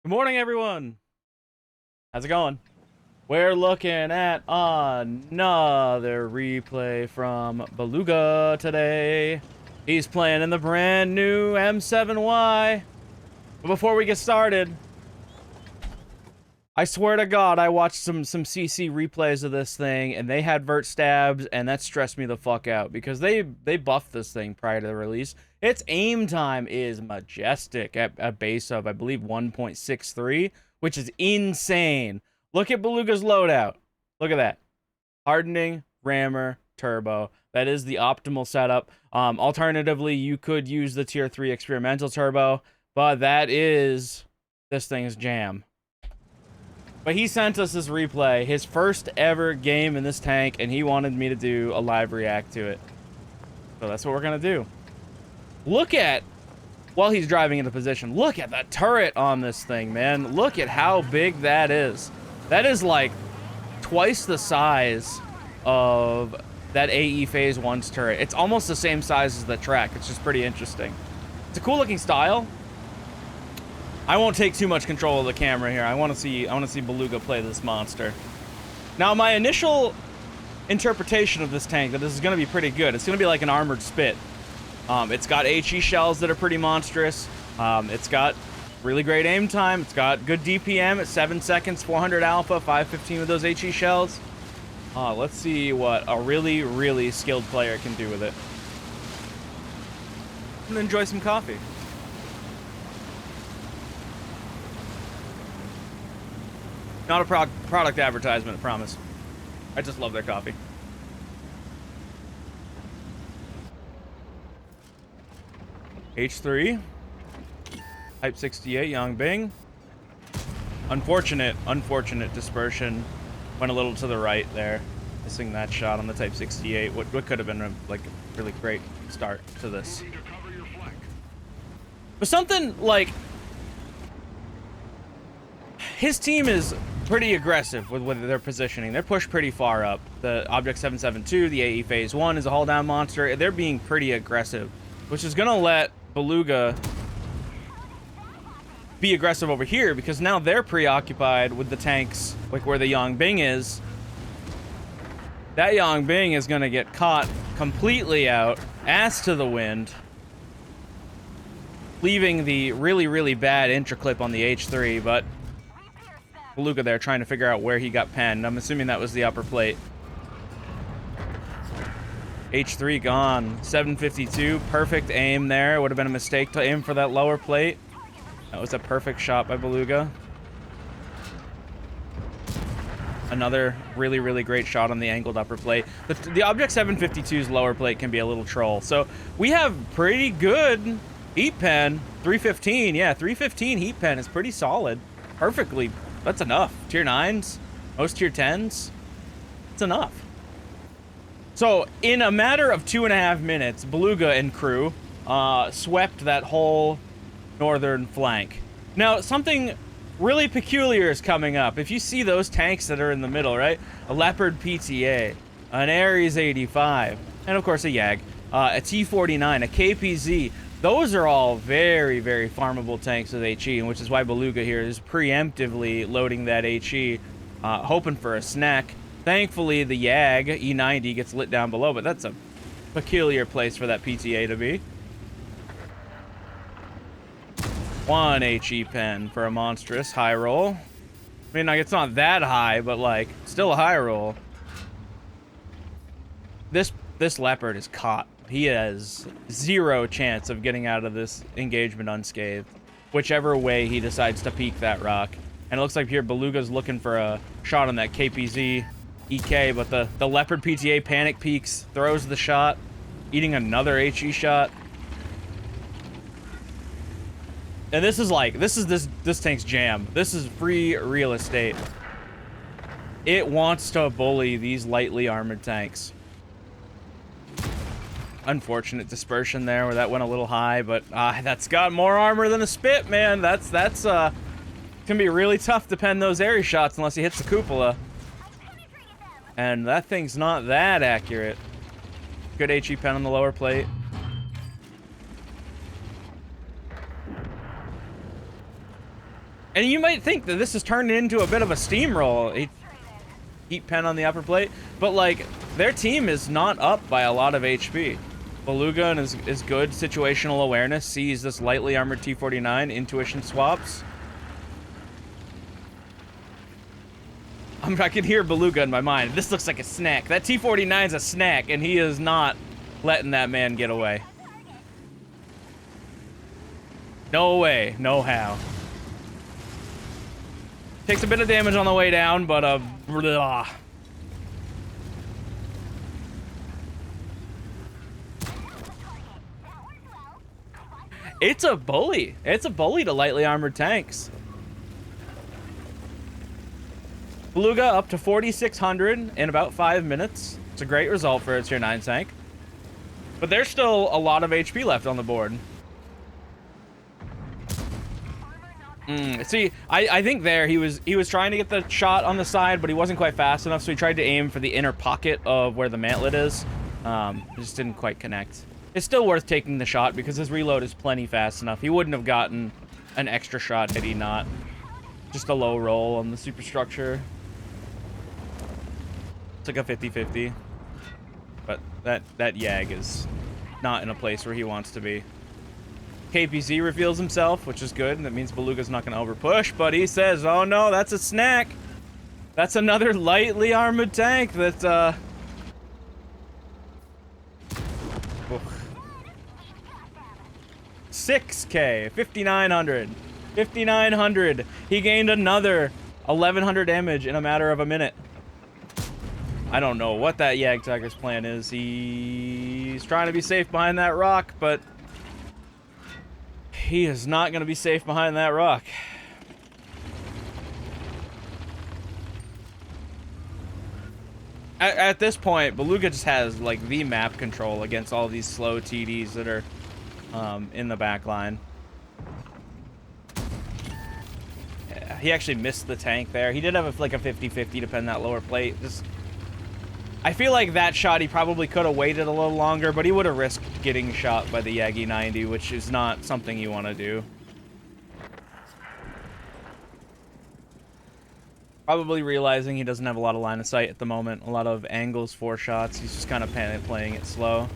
Good morning, everyone. How's it going? We're looking at another replay from Balluga today. He's playing in the brand new M-VII-Y. But before we get started, I swear to God, I watched some CC replays of this thing, and they had vert stabs, and that stressed me the fuck out because they buffed this thing prior to the release. Its aim time is majestic at a base of, I believe, 1.63, which is insane. Look at Balluga's loadout. Look at that. Hardening, rammer, turbo. That is the optimal setup. Alternatively, you could use the tier 3 experimental turbo, but that is this thing's jam. But he sent us this replay, his first ever game in this tank, and he wanted me to do a live react to it. So that's what we're going to do. Look at, while he's driving into position, look at that turret on this thing, man. Look at how big that is. That is like twice the size of that AE Phase 1's turret. It's almost the same size as the track. It's just pretty interesting. It's a cool looking style. I won't take too much control of the camera here. I want to see Balluga play this monster. Now, my initial interpretation of this tank, that this is going to be pretty good. It's going to be like an armored spit. It's got HE shells that are pretty monstrous. It's got really great aim time. It's got good DPM at 7 seconds, 400 alpha, 515 with those HE shells. Let's see what a really, really skilled player can do with it. I'm gonna enjoy some coffee. Not a product advertisement, I promise. I just love their coffee. H3. Type 68, Yongbing. Unfortunate dispersion. Went a little to the right there. Missing that shot on the Type 68. What could have been a really great start to this. But something like... His team is pretty aggressive with their positioning. They're pushed pretty far up. The Object 772, the AE Phase 1 is a hull down monster. They're being pretty aggressive, which is going to let Balluga be aggressive over here because now they're preoccupied with the tanks, like where the Yongbing is. That Yongbing is going to get caught completely out, ass to the wind, leaving the really, really bad intraclip on the H3, but Balluga there trying to figure out where he got penned. I'm assuming that was the upper plate. H3 gone. 752. Perfect aim there. Would have been a mistake to aim for that lower plate. That was a perfect shot by Balluga. Another really, really great shot on the angled upper plate. The Object 752's lower plate can be a little troll. So we have pretty good heat pen. 315. Yeah, 315 heat pen is pretty solid. Perfectly. That's enough. Tier 9s, most tier 10s, it's enough. So, in a matter of 2.5 minutes, Balluga and crew swept that whole northern flank. Now, something really peculiar is coming up. If you see those tanks that are in the middle, right? A Leopard PTA, an Ares 85, and of course a YAG, a T49, a KPZ. Those are all very, very farmable tanks with HE, which is why Balluga here is preemptively loading that HE, hoping for a snack. Thankfully, the YAG E90 gets lit down below, but that's a peculiar place for that PTA to be. 1 HE pen for a monstrous high roll. I mean, like, it's not that high, but, like, still a high roll. This Leopard is caught. He has zero chance of getting out of this engagement unscathed, whichever way he decides to peek that rock. And it looks like here Balluga's looking for a shot on that KPZ EK, but the Leopard PTA panic peeks, throws the shot, eating another HE shot. And this is this tank's jam. This is free real estate. It wants to bully these lightly armored tanks. Unfortunate dispersion there where that went a little high, but that's got more armor than a spit, man. That's can be really tough to pen those Ares shots unless he hits the cupola. And that thing's not that accurate. Good HE pen on the lower plate. And you might think that this has turned into a bit of a steamroll. Heat pen on the upper plate, but like their team is not up by a lot of HP. Balluga and his good situational awareness sees this lightly armored T-49, intuition swaps. I can hear Balluga in my mind. This looks like a snack. That T-49's a snack, and he is not letting that man get away. No way, no how. Takes a bit of damage on the way down, but blah. It's a bully. It's a bully to lightly armored tanks. Balluga up to 4,600 in about 5 minutes. It's a great result for a tier 9 tank. But there's still a lot of HP left on the board. See, I think there he was trying to get the shot on the side, but he wasn't quite fast enough, so he tried to aim for the inner pocket of where the mantlet is. It just didn't quite connect. It's still worth taking the shot because his reload is plenty fast enough. He wouldn't have gotten an extra shot had he not. Just a low roll on the superstructure. It's like a 50-50. But that Yag is not in a place where he wants to be. KPZ reveals himself, which is good. That means Balluga's not going to overpush, but he says, oh no, that's a snack. That's another lightly armored tank that, 6K, 5,900. 5,900. He gained another 1,100 damage in a matter of a minute. I don't know what that Yag Tiger's plan is. He's trying to be safe behind that rock, but he is not going to be safe behind that rock. At this point, Balluga just has, like, the map control against all these slow TDs that are in the back line. Yeah, he actually missed the tank there. He did have, like, a 50-50 to pen that lower plate. Just, I feel like that shot he probably could have waited a little longer, but he would have risked getting shot by the Yagi 90, which is not something you want to do. Probably realizing he doesn't have a lot of line of sight at the moment. A lot of angles for shots. He's just kind of playing it slow.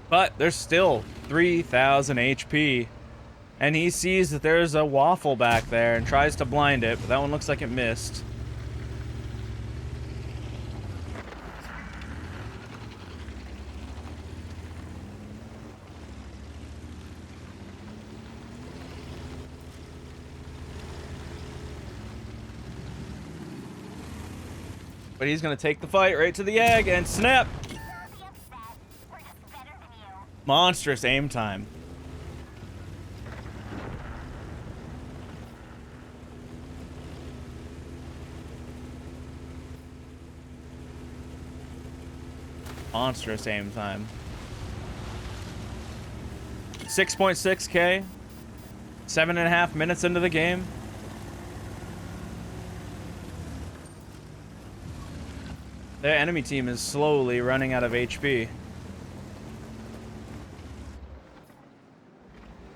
But there's still 3,000 HP. And he sees that there's a waffle back there and tries to blind it, but that one looks like it missed. But he's going to take the fight right to the egg and snap. Monstrous aim time. Monstrous aim time. 6.6K. 7.5 minutes into the game. Their enemy team is slowly running out of HP.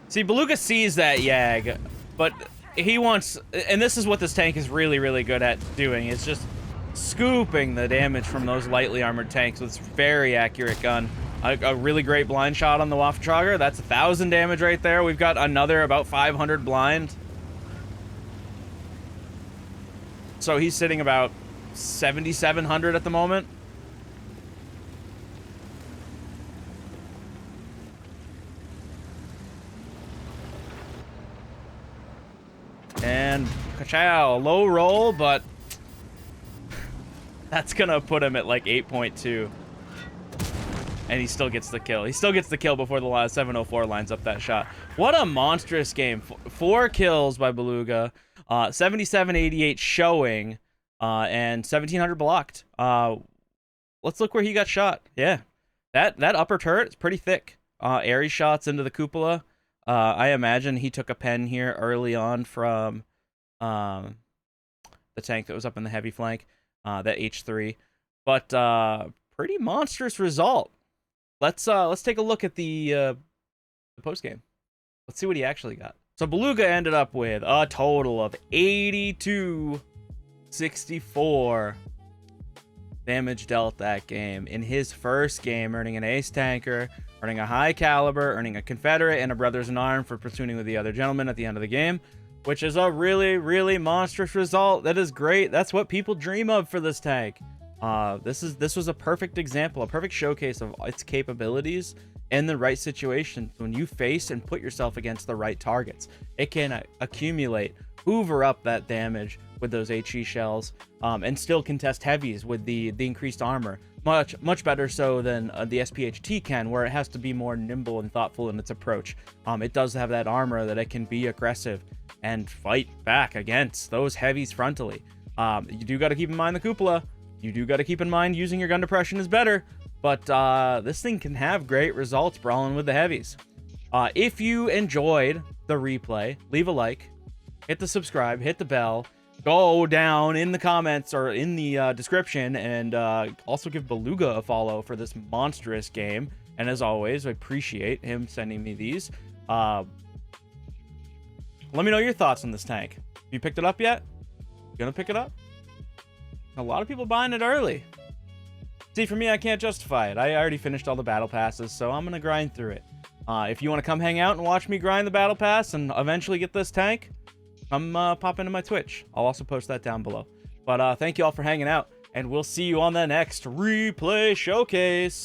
See, Balluga sees that Yag, but he wants... And this is what this tank is really, really good at doing. It's just scooping the damage from those lightly armored tanks with this very accurate gun. A really great blind shot on the Waffentrager. That's 1,000 damage right there. We've got another about 500 blind. So he's sitting about 7,700 at the moment. And ka-chow, low roll, but that's gonna put him at like 8.2. And he still gets the kill. He still gets the kill before the 704 lines up that shot. What a monstrous game. 4 kills by Balluga. 77-88 showing. And 1,700 blocked. Let's look where he got shot. Yeah. That upper turret is pretty thick. Airy shots into the cupola. I imagine he took a pen here early on from the tank that was up in the heavy flank. That H3. But pretty monstrous result. let's take a look at the post game. Let's see what he actually got. So Balluga ended up with a total of 8264 damage dealt that game in his first game, earning an ace tanker, earning a high caliber, earning a Confederate, and a brothers in arms for platooning with the other gentleman at the end of the game, which is a really, really monstrous result. That is great. That's what people dream of for this tank. This was a perfect example, a perfect showcase of its capabilities in the right situations. When you face and put yourself against the right targets, it can accumulate, hoover up that damage with those HE shells, and still contest heavies with the increased armor. Much better so than the SPHT can, where it has to be more nimble and thoughtful in its approach. It does have that armor that it can be aggressive and fight back against those heavies frontally. You do got to keep in mind the cupola. You do got to keep in mind using your gun depression is better, but this thing can have great results brawling with the heavies. If you enjoyed the replay, leave a like, hit the subscribe, hit the bell, go down in the comments or in the description, and also give Balluga a follow for this monstrous game. And as always, I appreciate him sending me these. Let me know your thoughts on this tank. Have you picked it up yet? You gonna pick it up? A lot of people buying it early. See, for me, I can't justify it. I already finished all the battle passes, so I'm gonna grind through it. If you want to come hang out and watch me grind the battle pass and eventually get this tank, come pop into my Twitch. I'll also post that down below. But thank you all for hanging out, and we'll see you on the next replay showcase.